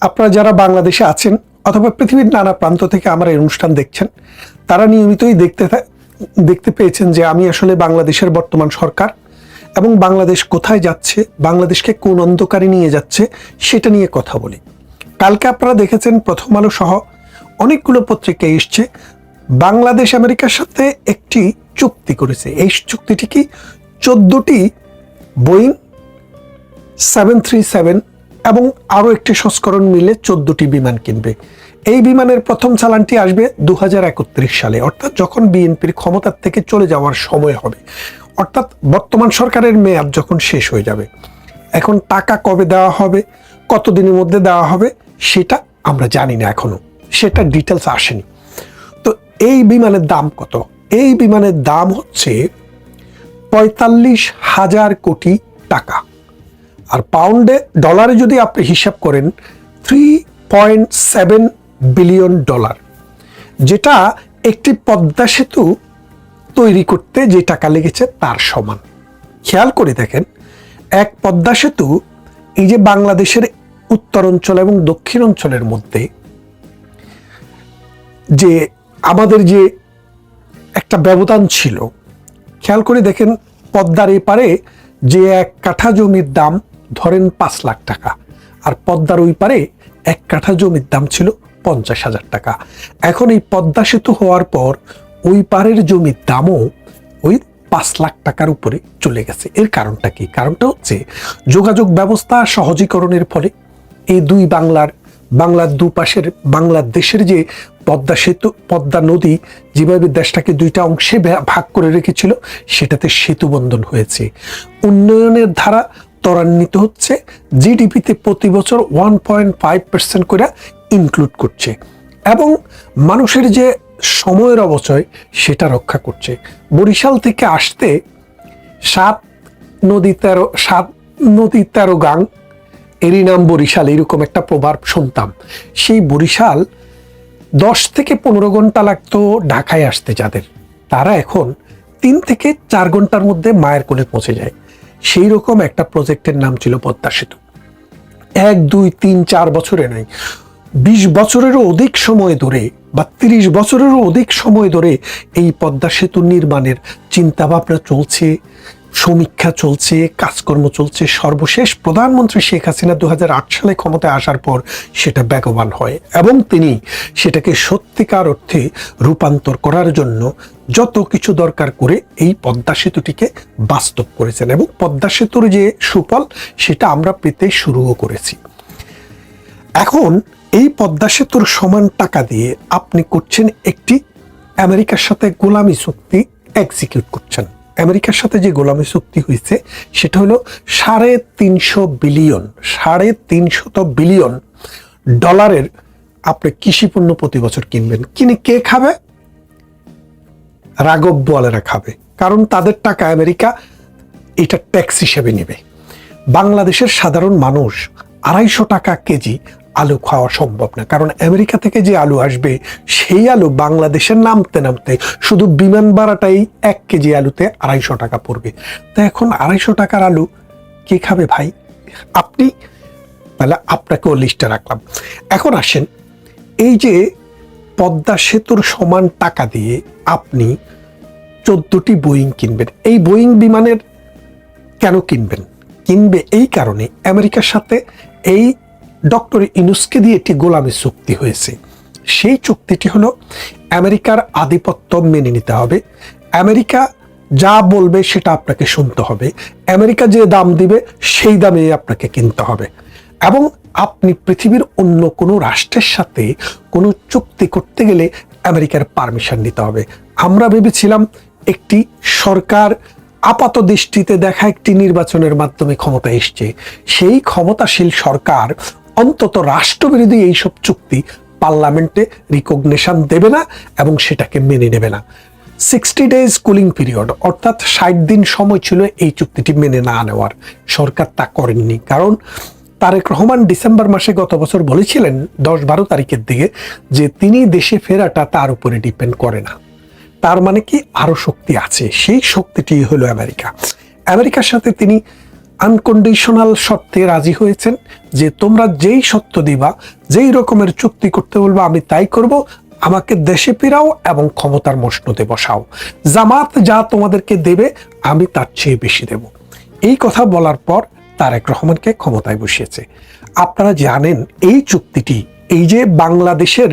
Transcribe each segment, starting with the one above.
আপনারা যারা বাংলাদেশে আছেন অথবা পৃথিবীর নানা প্রান্ত থেকে আমার এই অনুষ্ঠান দেখছেন, তারা নিয়মিতই দেখতে পেয়েছেন যে আমি আসলে বাংলাদেশের বর্তমান সরকার এবং বাংলাদেশ কোথায় যাচ্ছে, বাংলাদেশকে কোন অন্ধকারে নিয়ে যাচ্ছে সেটা নিয়ে কথা বলি। কালকে আপনারা দেখেছেন প্রথম আলো সহ অনেকগুলো পত্রিকায় এসছে বাংলাদেশ আমেরিকার সাথে একটি চুক্তি করেছে। এই চুক্তিটি কি 14টি বোয়িং 737 এবং আরও একটি সংস্করণ মিলে 14টি বিমান কিনবে। এই বিমানের প্রথম চালানটি আসবে 2031 সালে, অর্থাৎ যখন বিএনপির ক্ষমতার থেকে চলে যাওয়ার সময় হবে, অর্থাৎ বর্তমান সরকারের মেয়াদ যখন শেষ হয়ে যাবে। এখন টাকা কবে দেওয়া হবে, কতদিনের মধ্যে দেওয়া হবে সেটা আমরা জানি না, এখনো সেটা ডিটেলস আসেনি। তো এই বিমানের দাম কত? এই বিমানের দাম হচ্ছে 45,000 কোটি টাকা, আর পাউন্ডে ডলারে যদি আপনি হিসাব করেন 3.7 বিলিয়ন ডলার, যেটা একটি পদ্মা সেতু তৈরি করতে যে টাকা লেগেছে তার সমান। খেয়াল করে দেখেন, এক পদ্মা সেতু এই যে বাংলাদেশের উত্তর অঞ্চল এবং দক্ষিণ অঞ্চলের মধ্যে যে আমাদের যে একটা ব্যবধান ছিল, খেয়াল করে দেখেন পদ্মার এই পারে যে এক কাঠা জমির দাম ধরেন 5 লাখ টাকা, আর পদ্মার ওই পারে এক কাঠা জমির দাম ছিল 50,000 টাকা। এখন এই পদ্মা সেতু হওয়ার পর ওই পারের জমির দামও ওই 5 লাখ টাকার উপরে চলে গেছে। এর কারণটা কি? কারণটা হচ্ছে যোগাযোগ ব্যবস্থা সহজীকরণের ফলে এই দুই বাংলার দুপাশের বাংলাদেশের যে পদ্মা সেতু, পদ্মা নদী যেভাবে দেশটাকে দুইটা অংশে ভাগ করে রেখেছিল, সেটাতে সেতু বন্ধন হয়েছে। উন্নয়নের ধারা ত্বরান্বিত হচ্ছে, জিডিপিতে প্রতি বছর 1.5% করে ইনক্লুড করছে, এবং মানুষের যে সময়ের অবচয় সেটা রক্ষা করছে। বরিশাল থেকে আসতে 7 নদী 13 গাং, এরই নাম বরিশাল, এরকম একটা প্রবাদ শুনতাম। সেই বরিশাল 10 থেকে 15 ঘন্টা লাগতো ঢাকায় আসতে যাদের, তারা এখন 3 থেকে 4 ঘন্টার মধ্যে মায়ের কোলে পৌঁছে যায়। সেই রকম একটা প্রজেক্টের নাম ছিল পদ্মা সেতু। 1, 2, 3, 4 বছরে নয়, 20 বছরেরও অধিক সময় ধরে বা 30 বছরেরও অধিক সময় ধরে এই পদ্মা সেতু নির্মাণের চিন্তাভাবনা চলছে, সমীক্ষা চলছে, কাজকর্ম চলছে। সর্বশেষ প্রধানমন্ত্রী শেখ হাসিনা 2008 সালে ক্ষমতায় আসার পর সেটা বেগবান হয় এবং তিনি সেটাকে সত্যিকার অর্থে রূপান্তর করার জন্য যত কিছু দরকার করে এই পদ্মা সেতুটিকে বাস্তব করেছেন, এবং পদ্মা সেতুর যে সুফল সেটা আমরা পেতে শুরুও করেছি। এখন এই পদ্মা সেতুর সমান টাকা দিয়ে আপনি করছেন একটি আমেরিকার সাথে গোলামি চুক্তি এক্সিকিউট করছেন। আমেরিকার সাথে যে গোলামি চুক্তি হয়েছে সেটা হলো 350 বিলিয়ন ডলারের আপনি কৃষি পণ্য প্রতি বছর কিনবেন। কিনে কে খাবে? রাঘব বোয়ালেরা খাবে, কারণ তাদের টাকা আমেরিকা এটা ট্যাক্স হিসেবে নেবে। বাংলাদেশের সাধারণ মানুষ 250 টাকা কেজি আলু খাওয়া সম্ভব না, কারণ আমেরিকা থেকে যে আলু আসবে সেই আলু বাংলাদেশের নামতে নামতে শুধু বিমান ভাড়াটাই 1 কেজি আলুতে 250 টাকা পড়বে। তো এখন 250 টাকার আলু কে খাবে ভাই? আপনি, তাহলে আপনাকেও লিস্টে রাখলাম। এখন আসেন, এই যে পদ্মা সেতুর সমান টাকা দিয়ে আপনি 14টি বোয়িং কিনবেন, এই বোয়িং বিমানের কেন কিনবেন? কিনবে এই কারণে আমেরিকার সাথে এই ডক্টর ইউনূসকে দিয়ে একটি গোলামি চুক্তি হয়েছে। সেই চুক্তিটি হলো আমেরিকার আধিপত্য মেনে নিতে হবে, আমেরিকা যা বলবে সেটা আপনাকে শুনতে হবে, আমেরিকা যে দাম দিবে সেই দামে আপনাকে কিনতে হবে, এবং আপনি পৃথিবীর অন্য কোনো রাষ্ট্রের সাথে কোনো চুক্তি করতে গেলে আমেরিকার পারমিশন নিতে হবে। আমরা ভেবেছিলাম একটি সরকার আপাত দৃষ্টিতে দেখা একটি নির্বাচনের মাধ্যমে ক্ষমতা এসছে, সেই ক্ষমতাশীল সরকার অন্তত রাষ্ট্রবিরোধী এইসব চুক্তি পার্লামেন্টে রিকগনিশন দেবে না এবং সেটাকে মেনে নেবে না। 60 ডেজ কুলিং পিরিয়ড, অর্থাৎ 60 দিন সময় ছিল এই চুক্তিটি মেনে না নেওয়ার। সরকার তা করেননি, কারণ তারেক রহমান ডিসেম্বর মাসে গত বছর বলেছিলেন 10-12 তারিখের দিকে যে তিনি দেশে ফেরাটা তার উপরে ডিপেন্ড করে না। তার মানে কি, আরো শক্তি আছে, সেই শক্তিটি হলো আমেরিকা। আমেরিকার সাথে তিনি আনকন্ডিশনাল শর্তে রাজি হয়েছেন যে তোমরা যেই সত্য দিবা, যেই রকমের চুক্তি করতে বলবো আমি তাই করব, আমাকে দেশে ফেরাও এবং ক্ষমতার মসনদে বসাও, জামাত যা তোমাদেরকে দেবে আমি তার চেয়ে বেশি দেব। এই কথা বলার পর তারেক রহমানকে ক্ষমতায় বসিয়েছে। আপনারা জানেন এই চুক্তিটি, এই যে বাংলাদেশের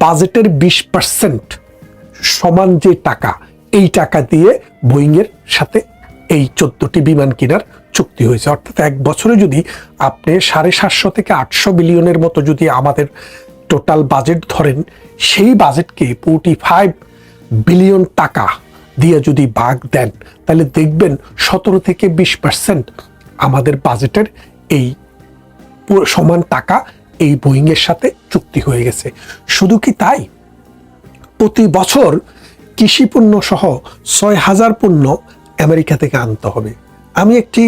বাজেটের 20% সমান যে টাকা, এই টাকা দিয়ে বোয়িংয়ের সাথে এই 14টি বিমান কেনার চুক্তি হয়েছে। অর্থাৎ এক বছরে যদি আপনি 750 থেকে 800 বিলিয়নের মতো যদি আমাদের টোটাল বাজেট ধরেন, সেই বাজেটকে 45 বিলিয়ন টাকা দিয়ে যদি ভাগ দেন, তাহলে দেখবেন 17 থেকে 20% আমাদের বাজেটের এই সমান টাকা এই বোয়িংয়ের সাথে চুক্তি হয়ে গেছে। শুধু কি তাই, প্রতি বছর কৃষি পণ্য সহ 6,000 পণ্য আমেরিকা থেকে আনতে হবে। আমি একটি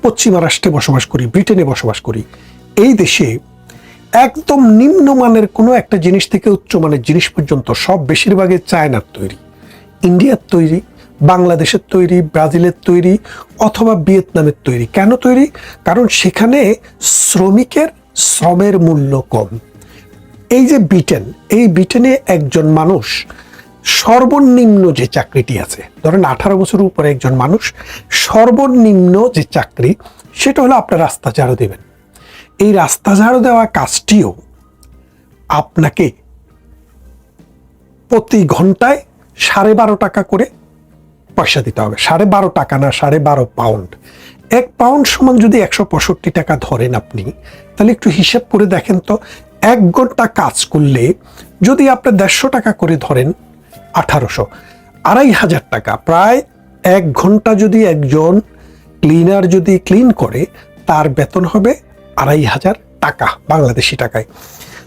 পশ্চিমা রাষ্ট্রে বসবাস করি, ব্রিটেনে বসবাস করি। এই দেশে একদম নিম্নমানের কোনো একটা জিনিস থেকে উচ্চমানের জিনিস পর্যন্ত সব বেশিরভাগই চায়নার তৈরি, ইন্ডিয়ার তৈরি, বাংলাদেশের তৈরি, ব্রাজিলের তৈরি অথবা ভিয়েতনামের তৈরি। কেন তৈরি? কারণ সেখানে শ্রমিকের শ্রমের মূল্য কম। এই যে ব্রিটেন, এই ব্রিটেনে একজন মানুষ সর্বনিম্ন যে চাকরিটি আছে, ধরেন 18 বছরের উপরে একজন মানুষ সর্বনিম্ন যে চাকরি, সেটা হলো আপনার রাস্তা ঝাড়ু দেবেন। এই রাস্তা ঝাড়ু দেওয়া কাজটিও আপনাকে প্রতি ঘন্টায় 12.5 টাকা করে পয়সা দিতে হবে। 12.5 টাকা না, 12.5 পাউন্ড। 1 পাউন্ড সমান যদি 165 টাকা ধরেন আপনি, তাহলে একটু হিসাব করে দেখেন তো, 1 ঘন্টা কাজ করলে যদি আপনি 150 টাকা করে ধরেন, 1800, 2,500 টাকা, প্রায় 1 ঘন্টা যদি একজন ক্লিনার যদি ক্লিন করে, তার বেতন হবে 2,500 টাকা বাংলাদেশি টাকায়।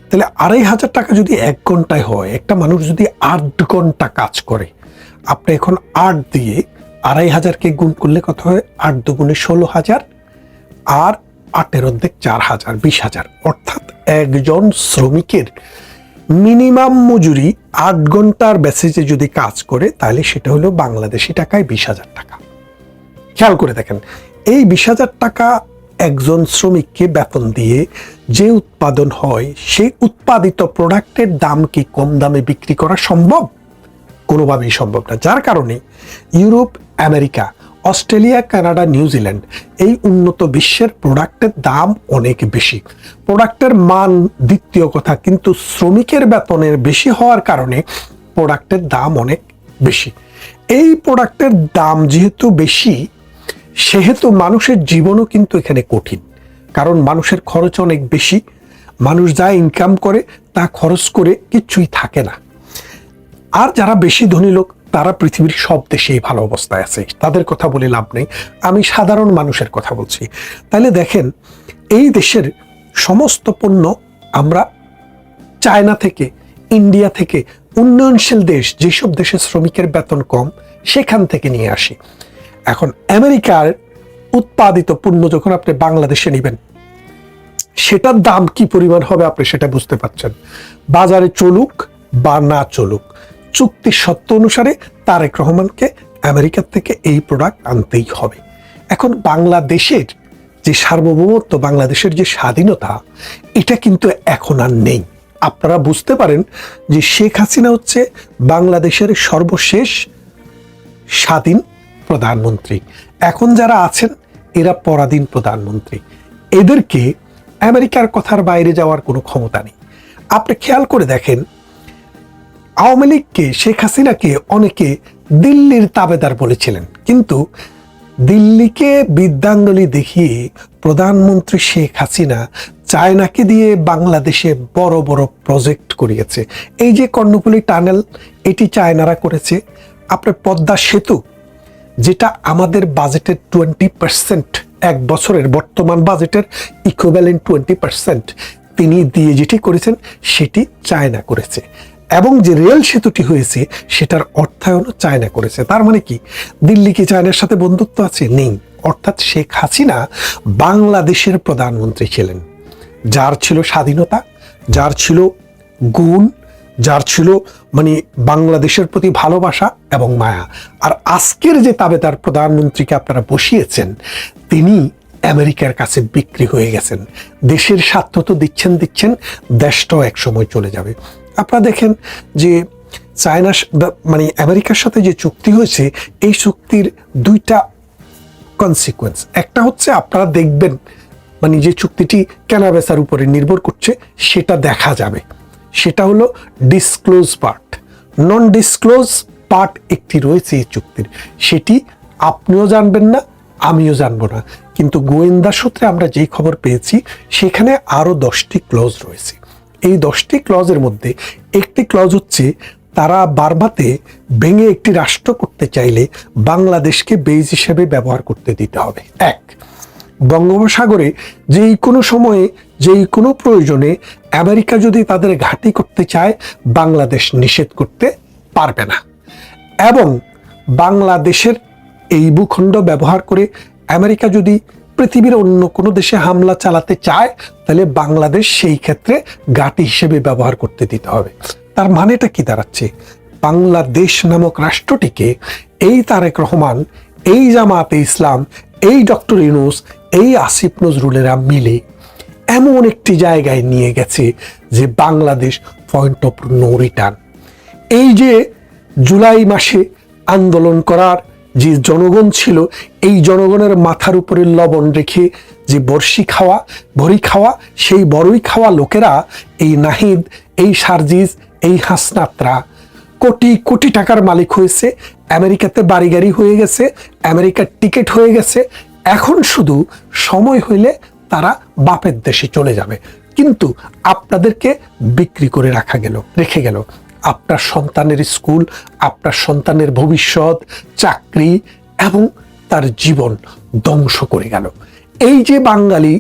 তাহলে 2,500 টাকা যদি 1 ঘন্টায় হয়, একটা মানুষ যদি 8 ঘন্টা কাজ করে, আপনি এখন 8 দিয়ে 2,500-কে গুণ করলে কত হয়? 8 দুগুণে 16,000, আর 8-এর অর্ধেক 4,000, 20,000। অর্থাৎ একজন শ্রমিকের মিনিমাম মজুরি 8 ঘন্টার বেসিসে যদি কাজ করে, তাহলে সেটা হলো বাংলাদেশি টাকায় 20,000 টাকা। খেয়াল করে দেখেন, এই 20,000 টাকা একজন শ্রমিককে বেতন দিয়ে যে উৎপাদন হয়, সেই উৎপাদিত প্রোডাক্টের দাম কি কম দামে বিক্রি করা সম্ভব? কোনোভাবেই সম্ভব না। যার কারণে Europe, America, Australia, Canada, New Zealand, এই উন্নত বিশ্বের প্রোডাক্টের দাম অনেক বেশি। প্রোডাক্টের মান দ্বিতীয় কথা, কিন্তু শ্রমিকের বেতনের বেশি হওয়ার কারণে প্রোডাক্টের দাম অনেক বেশি। এই প্রোডাক্টের দাম যেহেতু বেশি, সেহেতু মানুষের জীবনও কিন্তু এখানে কঠিন। কারণ মানুষের খরচ অনেক বেশি, মানুষ যা ইনকাম করে তা খরচ করে কিচ্ছুই থাকে না। আর যারা বেশি ধনী লোক, তারা পৃথিবীর সব দেশেই ভালো অবস্থায় আছে, তাদের কথা বলে লাভ নেই, আমি সাধারণ মানুষের কথা বলছি। তাহলে দেখেন, এই দেশের সমস্ত পণ্য আমরা চায়না থেকে, ইন্ডিয়া থেকে, উন্নয়নশীল দেশ, যেসব দেশের শ্রমিকের বেতন কম, সেখান থেকে নিয়ে আসি। এখন আমেরিকার উৎপাদিত পণ্য যখন আপনি বাংলাদেশে নেবেন, সেটার দাম কি পরিমাণ হবে আপনি সেটা বুঝতে পারছেন। বাজারে চলুক বা না চলুক, চুক্তির সত্য অনুসারে তারেক রহমানকে আমেরিকার থেকে এই প্রোডাক্ট আনতেই হবে। এখন বাংলাদেশের যে সার্বভৌমত্ব, বাংলাদেশের যে স্বাধীনতা, এটা কিন্তু এখন আর নেই। আপনারা বুঝতে পারেন যে শেখ হাসিনা হচ্ছে বাংলাদেশের সর্বশেষ স্বাধীন প্রধানমন্ত্রী। এখন যারা আছেন এরা পরাধীন প্রধানমন্ত্রী। এদেরকে আমেরিকার কথার বাইরে যাওয়ার কোনো ক্ষমতা নেই। আপনি খেয়াল করে দেখেন, আওয়ামী লীগকে, শেখ হাসিনাকে অনেকে দিল্লির তাবেদার বলেছিলেন, কিন্তু দিল্লিকে বিদ্যাঙ্গলি দেখিয়ে প্রধানমন্ত্রী শেখ হাসিনা চায়নাকে দিয়ে বাংলাদেশে বড় বড় প্রজেক্ট করিয়েছে। এই যে কর্ণফুলী টানেল, এটি চায়নারা করেছে। আপনার পদ্মা সেতু, যেটা আমাদের বাজেটের 20%, এক বছরের বর্তমান বাজেটের ইকুইভ্যালেন্ট 20% তিনি দিয়ে যেটি করেছেন, সেটি চায়না করেছে। এবং যে রেল সেতুটি হয়েছে, সেটার অর্থায়নও চায়না করেছে। তার মানে কি, দিল্লি কি চায়নার সাথে বন্ধুত্ব আছে? নেই। অর্থাৎ শেখ হাসিনা বাংলাদেশের প্রধানমন্ত্রী ছিলেন, যার ছিল স্বাধীনতা, যার ছিল গুণ, যার ছিল মানে বাংলাদেশের প্রতি ভালোবাসা এবং মায়া। আর আজকের যে তাবেদার প্রধানমন্ত্রীকে আপনারা বসিয়েছেন, তিনি আমেরিকার কাছে বিক্রি হয়ে গেছেন। দেশের স্বার্থ তো দিচ্ছেন, দেশটাও একসময় চলে যাবে। আপনারা দেখেন যে চায়না মানে আমেরিকার সাথে যে চুক্তি হয়েছে, এই চুক্তির দুইটা কনসিকুয়েন্স। একটা হচ্ছে আপনারা দেখবেন মানে যে চুক্তিটি কেনাবেচার উপরে নির্ভর করছে সেটা দেখা যাবে, সেটা হলো ডিসক্লোজ পার্ট। নন ডিসক্লোজ পার্ট একটি রয়েছে এই চুক্তির, সেটি আপনিও জানবেন না, আমিও জানবো না, কিন্তু গোয়েন্দা সূত্রে আমরা যেই খবর পেয়েছি সেখানে আরও 10টি ক্লজ রয়েছে। এই 10টি ক্লজের মধ্যে একটি ক্লজ হচ্ছে তারা বারবাতে ভেঙে একটি রাষ্ট্র করতে চাইলে বাংলাদেশকে বেজ হিসেবে ব্যবহার করতে দিতে হবে। এক, বঙ্গোপসাগরে যেই কোনো সময়ে যেই কোনো প্রয়োজনে আমেরিকা যদি তাদের ঘাঁটি করতে চায়, বাংলাদেশ নিষেধ করতে পারবে না। এবং বাংলাদেশের এই ভূখণ্ড ব্যবহার করে আমেরিকা যদি পৃথিবীর অন্য কোনো দেশে হামলা চালাতে চায়, তাহলে বাংলাদেশ সেই ক্ষেত্রে ঘাঁটি হিসেবে ব্যবহার করতে দিতে হবে। তার মানেটা কি দাঁড়াচ্ছে? বাংলাদেশ নামক রাষ্ট্রটিকে এই তারেক রহমান, এই জামাতে ইসলাম, এই ডক্টর ইউনূস, এই আসিফ নজরুলেরা মিলে এমন একটি জায়গায় নিয়ে গেছে যে Bangladesh point of no return. এই যে জুলাই মাসে আন্দোলন করার যে জনগণ ছিল, এই জনগণের মাথার উপরে লবণ রেখে যে বড়ি খাওয়া, সেই বড়ই খাওয়া লোকেরা, এই নাহিদ, এই সার্জিস, এই হাসনাতরা কোটি কোটি টাকার মালিক হয়েছে, আমেরিকাতে বাড়ি গাড়ি হয়ে গেছে, আমেরিকার টিকিট হয়ে গেছে। এখন শুধু সময় হইলে তারা বাপের দেশে চলে যাবে, কিন্তু আপনাদেরকে বিক্রি করে রেখে গেল। আপনার সন্তানের স্কুল, আপনার সন্তানের ভবিষ্যৎ, চাকরি এবং তার জীবন ধ্বংস করে গেল। এই যে বাঙালি,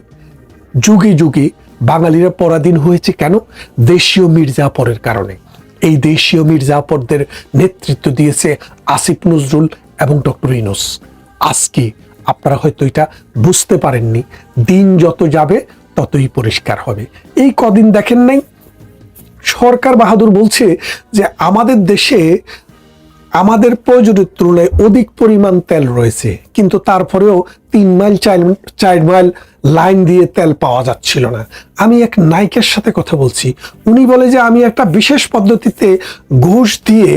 যুগে যুগে বাঙালিরা পরাধীন হয়েছে কেন? দেশীয় মির্জাফরের কারণে। এই দেশীয় মির্জাফরদের নেতৃত্ব দিয়েছে আসিফ নজরুল এবং ডক্টর ইউনূস। আজকে আপনারা হয়তো এটা বুঝতে পারেননি, দিন যত যাবে ততই পরিষ্কার হবে। এই কদিন দেখেন নাই সরকার বাহাদুর বলছে যে আমাদের দেশে আমাদের প্রয়োজনের তুলনায় অধিক পরিমাণ তেল রয়েছে, কিন্তু তারপরেও 3 মাইল 4 মাইল লাইন দিয়ে তেল পাওয়া যাচ্ছিল না। আমি এক নায়িকার সাথে কথা বলছি, উনি বলে যে আমি একটা বিশেষ পদ্ধতিতে ঘুষ দিয়ে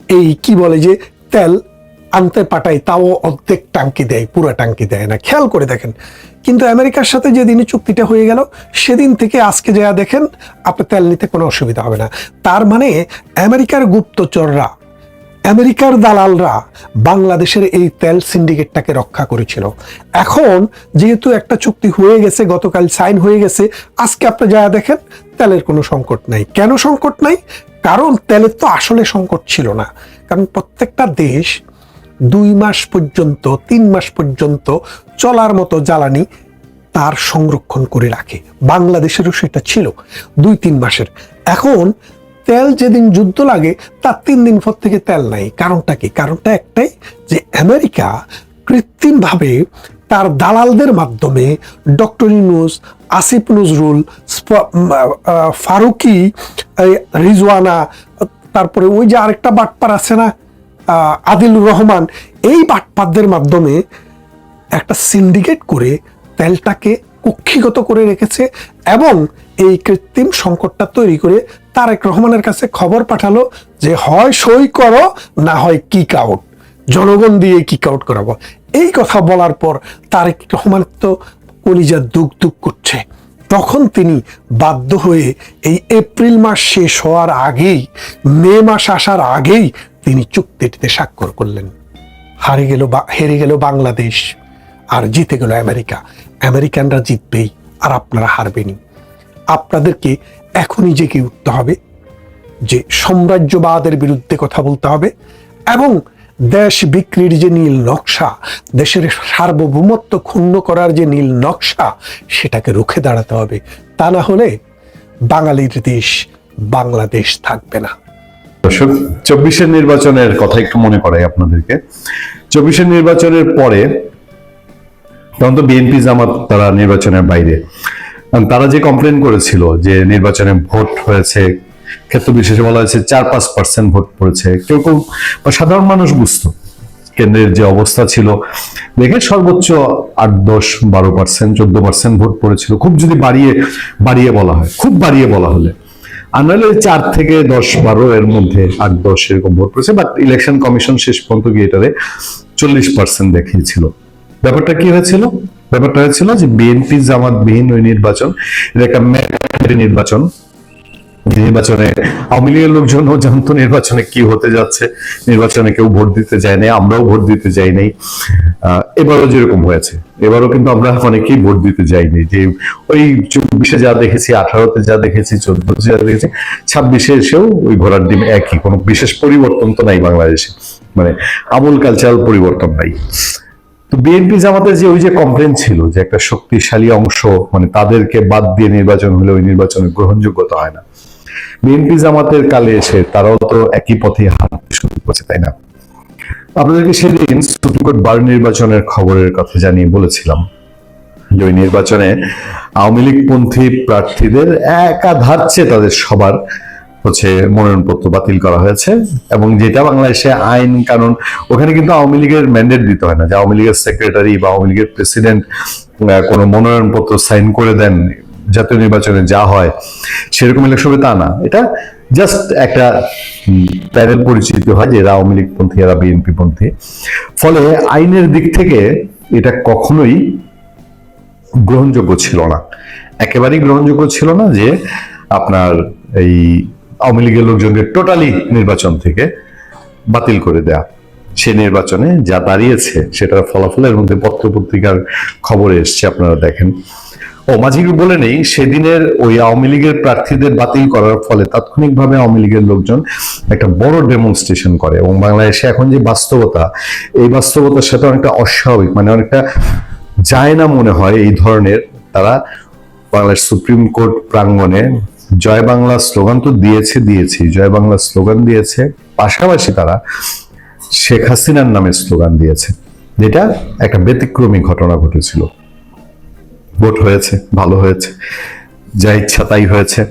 এই কি বলে যে তেল আনতে পাঠাই, তাও অর্ধেক টাঙ্কি দেয়, পুরো টাঙ্কি দেয় না। খেয়াল করে দেখেন। কিন্তু আমেরিকার সাথে যেদিনই চুক্তিটা হয়ে গেল, সেদিন থেকে আজকে যা দেখেন আপনার তেল নিতে কোনো অসুবিধা হবে না। তার মানে আমেরিকার গুপ্তচররা, আমেরিকার দালালরা বাংলাদেশের এই তেল সিন্ডিকেটটাকে রক্ষা করেছিল। এখন যেহেতু একটা চুক্তি হয়ে গেছে, গতকাল সাইন হয়ে গেছে, আজকে আপনি যা দেখেন তেলের কোনো সংকট নাই। কেন সংকট নাই? কারণ তেলের তো আসলে সংকট ছিল না। কারণ প্রত্যেকটা দেশ 2 মাস পর্যন্ত, 3 মাস পর্যন্ত চলার মতো জ্বালানি তার সংরক্ষণ করে রাখে। বাংলাদেশেরও সেটা ছিল 2-3 মাসের। এখন তেল যেদিন যুদ্ধ লাগে তার 3 দিন পর থেকে তেল নাই। কারণটা কি? কারণটা একটাই, যে আমেরিকা কৃত্রিমভাবে তার দালালদের মাধ্যমে ডক্টর ইউনূস, আসিফ নজরুল, ফারুকি, রিজওয়ানা, তারপরে ওই যে আরেকটা বাটপার আছে না, আদিলুর রহমান, এই বাটপারদের মাধ্যমে একটা সিন্ডিকেট করে তেলটাকে কক্ষিগত করে রেখেছে এবং এই কৃত্রিম সংকটটা তৈরি করে তারেক রহমানের কাছে খবর পাঠালো যে হয় সই করো, না হয় কিক আউট, জনগণ দিয়ে কিক আউট করাবো। এই কথা বলার পর তারেক রহমান তো কলিজা দুক দুক করছে। তখন তিনি বাধ্য হয়ে এই এপ্রিল মাস শেষ হওয়ার আগেই, মে মাস আসার আগেই তিনি চুক্তিটিতে স্বাক্ষর করলেন। হেরে গেল বাংলাদেশ আর জিতে গেল আমেরিকা। আমেরিকানরা জিতবেই আর আপনারা হারবেনই। আপনাদেরকে এখনই জেগে উঠতে হবে, যে সাম্রাজ্যবাদের বিরুদ্ধে কথা বলতে হবে এবং দেশ বিক্রির যে নীল নকশা, দেশের সার্বভৌমত্ব ক্ষুণ্ণ করার যে নীল নকশা, সেটাকে রুখে দাঁড়াতে হবে। তা না হলে বাঙালির দেশ বাংলাদেশ থাকবে না। 24-এর নির্বাচনের কথা একটু মনে করাই আপনাদেরকে। 24-এর নির্বাচনের পরে তখন তো বিএনপি জামাত তারা নির্বাচনের বাইরে, তারা যে কমপ্লেন করেছিল যে নির্বাচনে ভোট হয়েছে ক্ষেত্র বিশেষে বলা হয়েছে 4-5% ভোট পড়েছে। কেউ কেউ বা সাধারণ মানুষ বুঝতো কেন্দ্রের যে অবস্থা ছিল দেখে সর্বোচ্চ 8-10-12%, 14% ভোট পড়েছিল, খুব যদি বাড়িয়ে বলা হয়, খুব বাড়িয়ে বলা হলে। আর নাহলে 4 থেকে 10-12 এর মধ্যে 8-10 এরকম ভোট পড়েছে। বাট ইলেকশন কমিশন শেষ পর্যন্ত গিয়ে এটারে 40% দেখিয়েছিল। ব্যাপারটা কি হয়েছিল? ব্যাপারটা হয়েছিল যে বিএনপি জামাতবিহীন ওই নির্বাচন, এটা একটা ম্যান্ডেটরি নির্বাচন। নির্বাচনে আওয়ামী লীগের লোকজনও জানতো নির্বাচনে কি হতে যাচ্ছে, নির্বাচনে কেউ ভোট দিতে যায় নাই, আমরাও ভোট দিতে যাই নাই। এবারও যেরকম হয়েছে, এবারও কিন্তু আমরা অনেকেই ভোট দিতে যাইনি। যে ওই 24-এ যা দেখেছি, 18-তে যা দেখেছি, 14-তে যা দেখেছি, 26-এ এসেও ওই ঘোড়ার ডিম একই, কোনো বিশেষ পরিবর্তন তো নাই বাংলাদেশে, মানে আমূল কালচারাল পরিবর্তন নাই। তো বিএনপি জামাতের যে ওই যে কমপ্লেন ছিল যে একটা শক্তিশালী অংশ, মানে তাদেরকে বাদ দিয়ে নির্বাচন হলে ওই নির্বাচনের গ্রহণযোগ্যতা হয় না, বিএনপি জামাতের কালে এসে তারাও তো একই পথে হাঁটতে শুরু করেছে, তাই না? আপনাদেরকে সেদিন সুপ্রিম কোর্ট বার নির্বাচনের খবরের কথা জানিয়ে বলেছিলাম যে ওই নির্বাচনে আওয়ামী লীগ পন্থী প্রার্থীদের একাধারছে তাদের সবার মনোনয়নপত্র বাতিল করা হয়েছে। এবং যেটা বাংলাদেশে আইন কানুন, ওখানে কিন্তু আওয়ামী লীগের ম্যান্ডেট দিতে হয় না যে আওয়ামী লীগের সেক্রেটারি বা আওয়ামী লীগের প্রেসিডেন্ট কোনো মনোনয়নপত্র সাইন করে দেন, জাতীয় নির্বাচনে যা হয় সেরকম ইলেকশনে তা না। এটা জাস্ট একটা প্যানেল পরিচিত হয় যে এরা আওয়ামী লীগ পন্থী, এরা বিএনপি পন্থী। ফলে আইনের দিক থেকে এটা কখনোই গ্রহণযোগ্য ছিল না, একেবারেই গ্রহণযোগ্য ছিল না যে আপনার এই আওয়ামী লীগের লোকজনকে টোটালি নির্বাচন থেকে বাতিল করে দেয়া। সে নির্বাচনে যা দাঁড়িয়েছে সেটার ফলাফলের মধ্যে পত্রপত্রিকার খবরে এসছে, আপনারা দেখেন। মাঝি বলে নেই, সেদিনের ওই আওয়ামী লীগের প্রার্থীদের বাতিল করার ফলে তাৎক্ষণিকভাবে আওয়ামী লীগের লোকজন একটা বড় ডেমনস্ট্রেশন করে। এবং বাংলাদেশে এখন যে বাস্তবতা, এই বাস্তবতার সাথে অনেকটা অস্বাভাবিক, মানে অনেকটা যায় না মনে হয় এই ধরনের। তারা বাংলাদেশ সুপ্রিম কোর্ট প্রাঙ্গণে জয় বাংলা স্লোগান তো দিয়েছি, জয় বাংলা স্লোগান দিয়েছে, পাশাপাশি তারা শেখ হাসিনার নামে স্লোগান দিয়েছে, যেটা একটা ব্যতিক্রমী ঘটনা ঘটেছিল। ভোট হয়েছে, ভালো হয়েছে, যা ইচ্ছা তাই হয়েছে।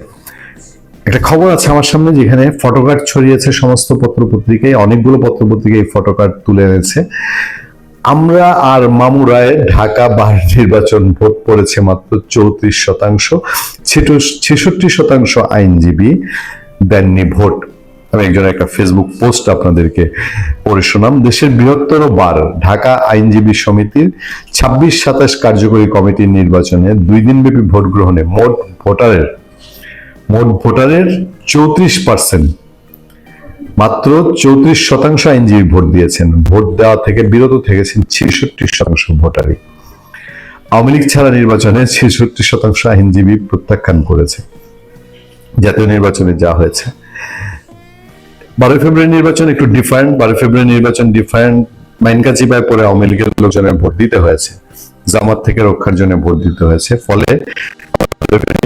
একটা খবর আছে আমার সামনে যেখানে ফটোকার্ড ছড়িয়েছে সমস্ত পত্রপত্রিকায়, অনেকগুলো পত্রপত্রিকায় ফটোকার্ড তুলে এনেছে। আমরা আর মামু রায়ের ঢাকা বার নির্বাচন ভোট পড়েছে মাত্র 34%, 66% আইনজীবী দেননি ভোট। আমি একজনের একটা ফেসবুক পোস্ট আপনাদেরকে পড়ে শোনাম। দেশের বৃহত্তর বার ঢাকা আইনজীবী সমিতির 26-27 কার্যকরী কমিটির নির্বাচনে 2 দিনব্যাপী ভোট গ্রহণে মোট ভোটারের 34%, মাত্র 34% আইনজীবী ভোট দিয়েছেন। ভোট দেওয়া থেকে বিরত থেকেছেন 66% ভোটারই। আওয়ামী লীগ ছাড়া নির্বাচনে 66% আইনজীবী প্রত্যাখ্যান করেছে। জাতীয় নির্বাচনে যা হয়েছে, 12 ফেব্রুয়ারি নির্বাচন একটু ডিফারেন্ট। 12 ফেব্রুয়ারি নির্বাচন ডিফারেন্ট, মাইনকাজিবায় পরে আওয়ামী লীগের লোকজনের ভোট দিতে হয়েছে, জামাত থেকে রক্ষার জন্য ভোট দিতে হয়েছে। ফলে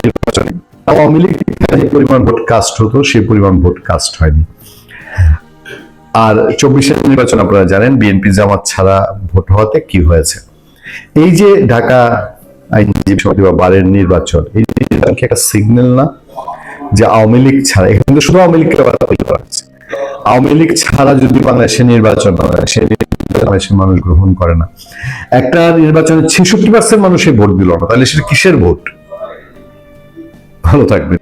নির্বাচনে আওয়ামী লীগ যে পরিমাণ ভোট কাস্ট হতো সেই পরিমাণ ভোট কাস্ট হয়নি। আর 24-এর নির্বাচন আপনারা জানেন বিএনপি জামাত ছাড়া ভোট হওয়াতে কি হয়েছে। এই যে ঢাকা আইনজীবী সমিতি বা বারের নির্বাচন, এই নির্বাচনকে একটা সিগন্যাল না যে আওয়ামী লীগ ছাড়া, এখানে তো শুধু আওয়ামী লীগকে বাতিল করা হচ্ছে। আওয়ামী লীগ ছাড়া যদি বাংলাদেশে নির্বাচন হয়, সে বাংলাদেশের মানুষ গ্রহণ করে না। একটা নির্বাচনে 66% মানুষই ভোট দিল না, তাহলে সেটা কিসের ভোট? ভালো থাকবে।